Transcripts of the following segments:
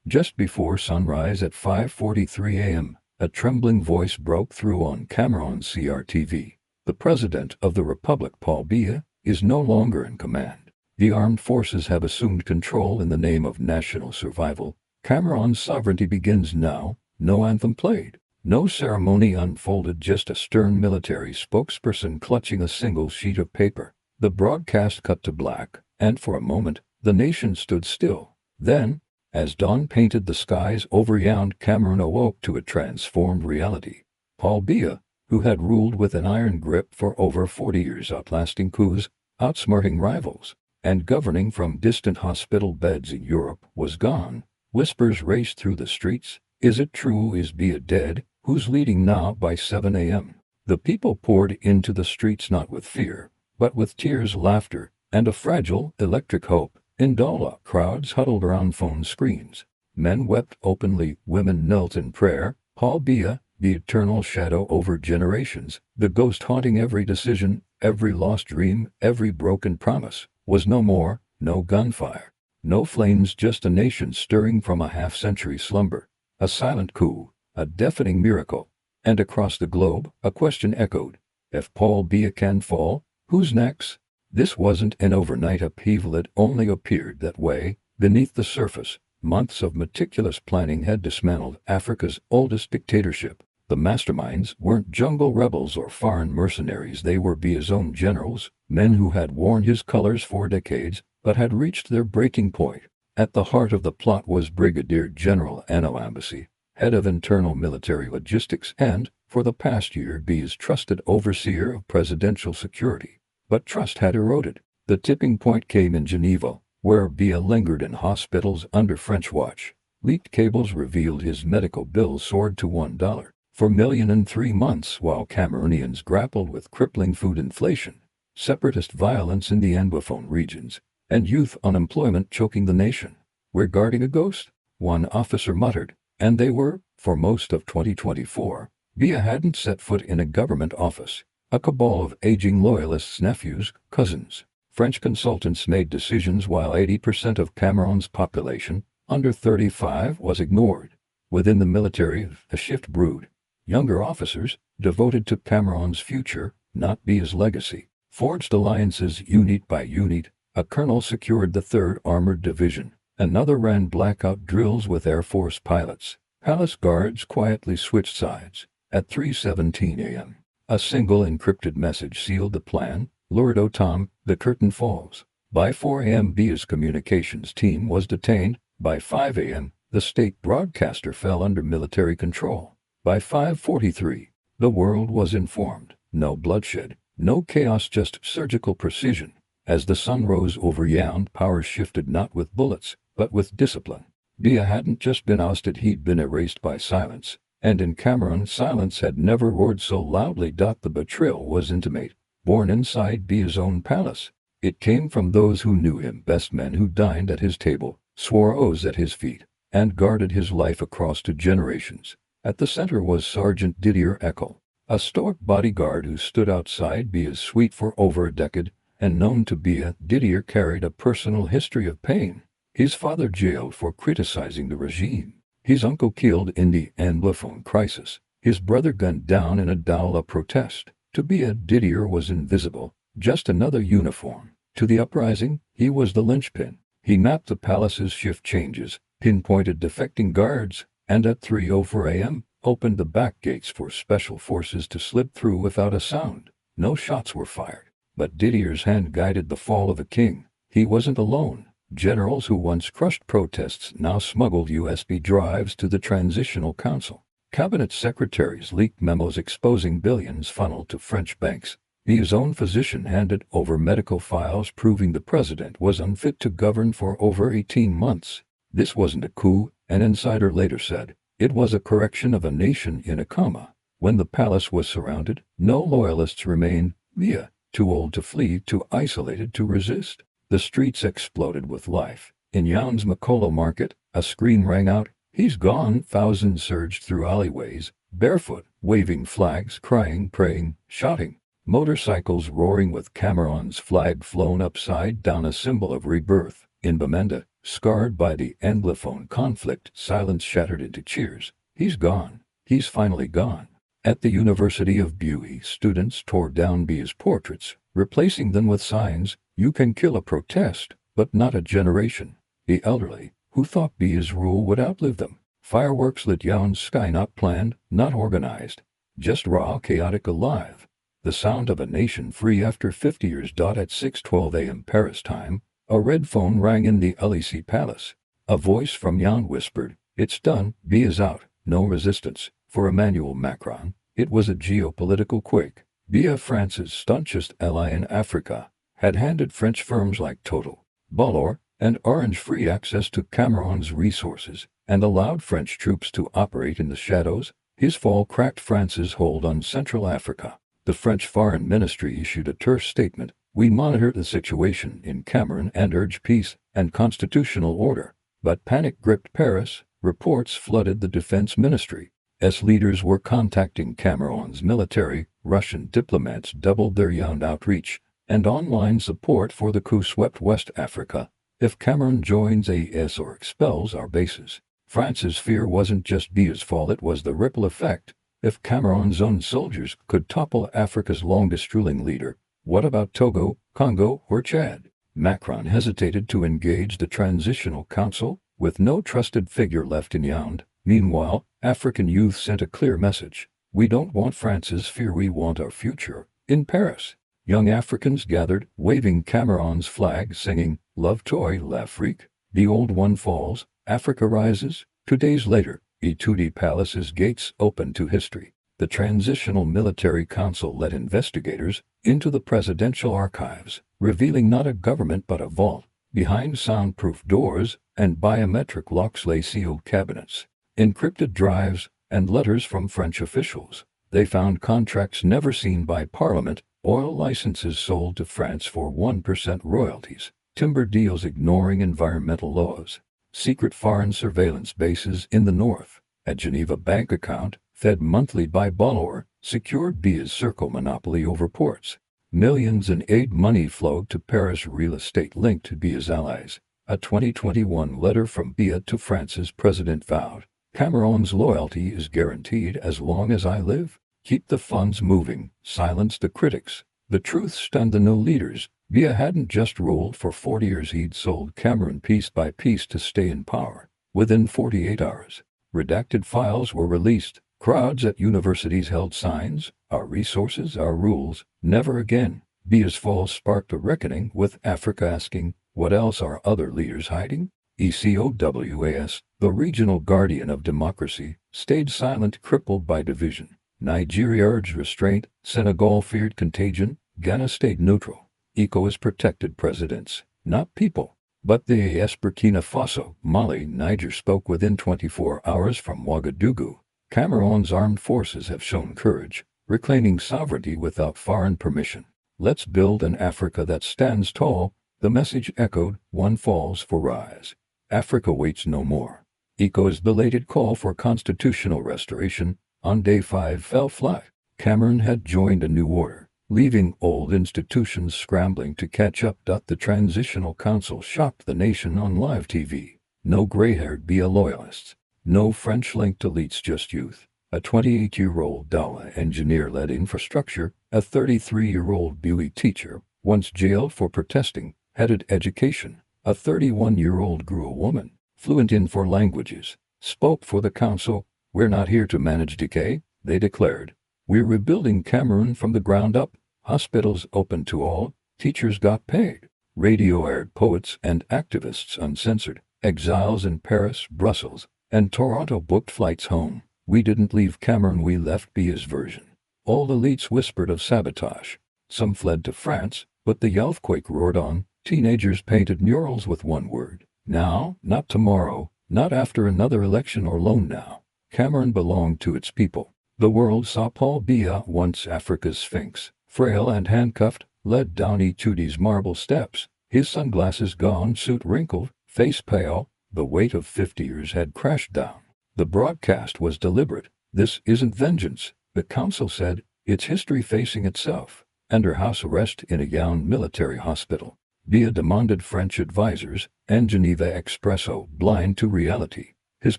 Just before sunrise at 5:43 a.m., a trembling voice broke through on Cameron's CRTV. The President of the Republic, Paul Biya, is no longer in command. The armed forces have assumed control in the name of national survival. Cameron's sovereignty begins now. No anthem played. No ceremony unfolded, just a stern military spokesperson clutching a single sheet of paper. The broadcast cut to black, and for a moment, the nation stood still. Then, as dawn painted the skies over Yaoundé, Cameroon awoke to a transformed reality. Paul Biya, who had ruled with an iron grip for over 40 years, outlasting coups, outsmarting rivals, and governing from distant hospital beds in Europe, was gone. Whispers raced through the streets. Is it true? Is Biya dead? Who's leading now? By 7 a.m., the people poured into the streets, not with fear, but with tears, laughter, and a fragile, electric hope. In Douala, crowds huddled around phone screens. Men wept openly, women knelt in prayer. Paul Biya, the eternal shadow over generations, the ghost haunting every decision, every lost dream, every broken promise, was no more. No gunfire, no flames, just a nation stirring from a half-century slumber. A silent coup, a deafening miracle. And across the globe, a question echoed. If Paul Biya can fall, who's next? This wasn't an overnight upheaval, it only appeared that way. Beneath the surface, months of meticulous planning had dismantled Africa's oldest dictatorship. The masterminds weren't jungle rebels or foreign mercenaries, they were Biya's own generals, men who had worn his colors for decades, but had reached their breaking point. At the heart of the plot was Brigadier General Ano Embassy, head of internal military logistics and, for the past year, Biya's trusted overseer of presidential security. But trust had eroded. The tipping point came in Geneva, where Biya lingered in hospitals under French watch. Leaked cables revealed his medical bills soared to $1 million in 3 months, while Cameroonians grappled with crippling food inflation, separatist violence in the Anglophone regions, and youth unemployment choking the nation. "We're guarding a ghost," one officer muttered, and they were. For most of 2024, Biya hadn't set foot in a government office. A cabal of aging loyalists, nephews, cousins. French consultants made decisions while 80% of Cameroon's population, under 35, was ignored. Within the military, a shift brewed. Younger officers, devoted to Cameroon's future, not Biya's legacy, forged alliances unit by unit. A colonel secured the 3rd Armored Division. Another ran blackout drills with Air Force pilots. Palace guards quietly switched sides. At 3:17 a.m., a single encrypted message sealed the plan. Lord Otam, the curtain falls. By 4 a.m., Biya's communications team was detained. By 5 a.m., the state broadcaster fell under military control. By 5:43, the world was informed. No bloodshed, no chaos, just surgical precision. As the sun rose over Yaoundé, power shifted not with bullets, but with discipline. Biya hadn't just been ousted, he'd been erased by silence. And in Cameroon, silence had never roared so loudly. The betrayal was intimate, born inside Biya's own palace. It came from those who knew him best, men who dined at his table, swore oaths at his feet, and guarded his life across 2 generations. At the center was Sergeant Didier Eckel, a stoic bodyguard who stood outside Biya's suite for over a decade, and known to Biya. Didier carried a personal history of pain. His father jailed for criticizing the regime. His uncle killed in the Anglophone crisis. His brother gunned down in a Douala protest. To Biya, Didier was invisible, just another uniform. To the uprising, he was the linchpin. He mapped the palace's shift changes, pinpointed defecting guards, and at 3:04 a.m., opened the back gates for special forces to slip through without a sound. No shots were fired, but Didier's hand guided the fall of a king. He wasn't alone. Generals who once crushed protests now smuggled USB drives to the Transitional Council. Cabinet secretaries leaked memos exposing billions funneled to French banks. Biya's own physician handed over medical files proving the president was unfit to govern for over 18 months. This wasn't a coup, an insider later said. It was a correction of a nation in a coma. When the palace was surrounded, no loyalists remained. Biya, too old to flee, too isolated to resist. The streets exploded with life. In Yaoundé's Makolo market, a scream rang out, "He's gone!" Thousands surged through alleyways, barefoot, waving flags, crying, praying, shouting. Motorcycles roaring with Cameroon's flag flown upside down, a symbol of rebirth. In Bamenda, Scarred by the Anglophone conflict, silence shattered into cheers. He's gone. He's finally gone. At the University of Biya, students tore down Biya's portraits, replacing them with signs, "You can kill a protest, but not a generation." The elderly, who thought Biya's rule would outlive them. Fireworks lit Yaoun's sky, not planned, not organized, just raw, chaotic, alive. The sound of a nation free after 50 years. At 6:12 a.m. Paris time, a red phone rang in the Élysée Palace. A voice from Yaoun whispered, "It's done, Biya's out." No resistance. For Emmanuel Macron, it was a geopolitical quake. Biya, France's staunchest ally in Africa, had handed French firms like Total, Bolloré, and Orange free access to Cameroon's resources, and allowed French troops to operate in the shadows. His fall cracked France's hold on Central Africa. The French Foreign Ministry issued a terse statement: "We monitor the situation in Cameroon and urge peace and constitutional order." But panic gripped Paris. Reports flooded the defense ministry. As leaders were contacting Cameroon's military, Russian diplomats doubled their Yaound outreach, and online support for the coup swept West Africa. If Cameroon joins AES or expels our bases. France's fear wasn't just Biya's fall, it was the ripple effect. If Cameroon's own soldiers could topple Africa's longest ruling leader, what about Togo, Congo, or Chad? Macron hesitated to engage the Transitional Council, with no trusted figure left in Yaound. Meanwhile, African youth sent a clear message: "We don't want France's fear, we want our future." In Paris, young Africans gathered, waving Cameroon's flag, singing, "Love toi l'Afrique." The old one falls, Africa rises. 2 days later, Élysée Palace's gates opened to history. The Transitional Military Council led investigators into the presidential archives, revealing not a government but a vault. Behind soundproof doors and biometric locks lay sealed cabinets, encrypted drives, and letters from French officials. They found contracts never seen by Parliament, oil licenses sold to France for 1% royalties, timber deals ignoring environmental laws, secret foreign surveillance bases in the north, a Geneva bank account, fed monthly by Bolloré, secured Biya's circle monopoly over ports. Millions in aid money flowed to Paris real estate linked to Biya's allies. A 2021 letter from Biya to France's president vowed, "Cameroon's loyalty is guaranteed as long as I live. Keep the funds moving, silence the critics." The truth stunned the new leaders. Biya hadn't just ruled for 40 years, he'd sold Cameroon piece by piece to stay in power. Within 48 hours, redacted files were released. Crowds at universities held signs, "Our resources, our rules, never again." Biya's fall sparked a reckoning with Africa, asking, what else are other leaders hiding? ECOWAS, the regional guardian of democracy, stayed silent, crippled by division. Nigeria urged restraint, Senegal feared contagion, Ghana stayed neutral. ECOWAS protected presidents, not people. But the AES, Burkina Faso, Mali, Niger spoke within 24 hours from Ouagadougou. Cameroon's armed forces have shown courage, reclaiming sovereignty without foreign permission. "Let's build an Africa that stands tall," the message echoed. One falls for rise. Africa waits no more. ECOWAS' belated call for constitutional restoration on day 5 fell flat. Cameroon had joined a new order, leaving old institutions scrambling to catch up. The Transitional Council shocked the nation on live TV. No gray-haired Biya loyalists. No French-linked elites, just youth. A 28-year-old Douala engineer led infrastructure. A 33-year-old Biya teacher, once jailed for protesting, headed education. A 31-year-old Grua woman, fluent in 4 languages, spoke for the council. "We're not here to manage decay," they declared. "We're rebuilding Cameroon from the ground up." Hospitals open to all. Teachers got paid. Radio aired poets and activists uncensored. Exiles in Paris, Brussels, and Toronto booked flights home. "We didn't leave Cameroon, we left," Biya's version. All elites whispered of sabotage. Some fled to France, but the earthquake roared on. Teenagers painted murals with one word: now, not tomorrow, not after another election or loan now. Cameroon belonged to its people. The world saw Paul Biya, once Africa's sphinx, frail and handcuffed, led down Etudi's marble steps, his sunglasses gone, suit wrinkled, face pale. The weight of 50 years had crashed down. The broadcast was deliberate. "This isn't vengeance," the council said, "it's history facing itself." Under house arrest in a Yaound military hospital, Biya demanded French advisors, and Geneva Expresso blind to reality. His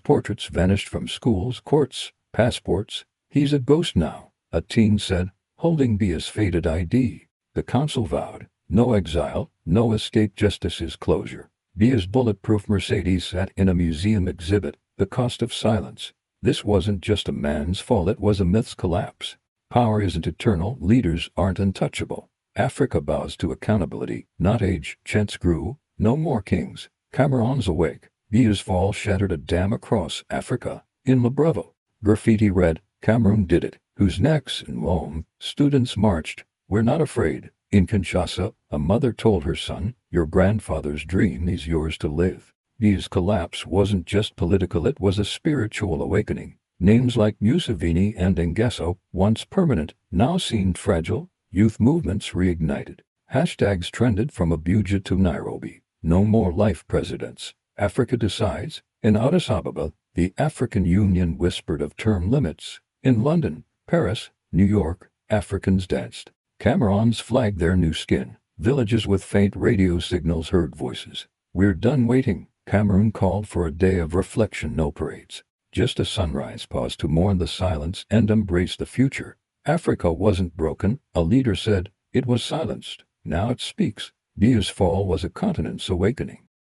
portraits vanished from schools, courts, passports. He's a ghost now, a teen said, holding Biya's faded ID. The council vowed, no exile, no escape, justice's closure. Biya's bulletproof Mercedes sat in a museum exhibit, the cost of silence. This wasn't just a man's fall, it was a myth's collapse. Power isn't eternal, leaders aren't untouchable. Africa bows to accountability, not age. Chants grew, no more kings. Cameron's awake. Biya's fall shattered a dam across Africa. In Libreville, graffiti read, Cameroon did it. Who's next? In Rome, students marched. We're not afraid. In Kinshasa, a mother told her son, your grandfather's dream is yours to live. Biya's collapse wasn't just political, it was a spiritual awakening. Names like Museveni and Nguesso, once permanent, now seemed fragile. Youth movements reignited. Hashtags trended from Abuja to Nairobi. No more life presidents. Africa decides. In Addis Ababa, the African Union whispered of term limits. In London, Paris, New York, Africans danced. Camerons flagged their new skin. Villages with faint radio signals heard voices. We're done waiting. Cameroon called for a day of reflection, no parades. Just a sunrise pause to mourn the silence and embrace the future. Africa wasn't broken, a leader said. It was silenced. Now it speaks. Biya's fall was a continent's awakening.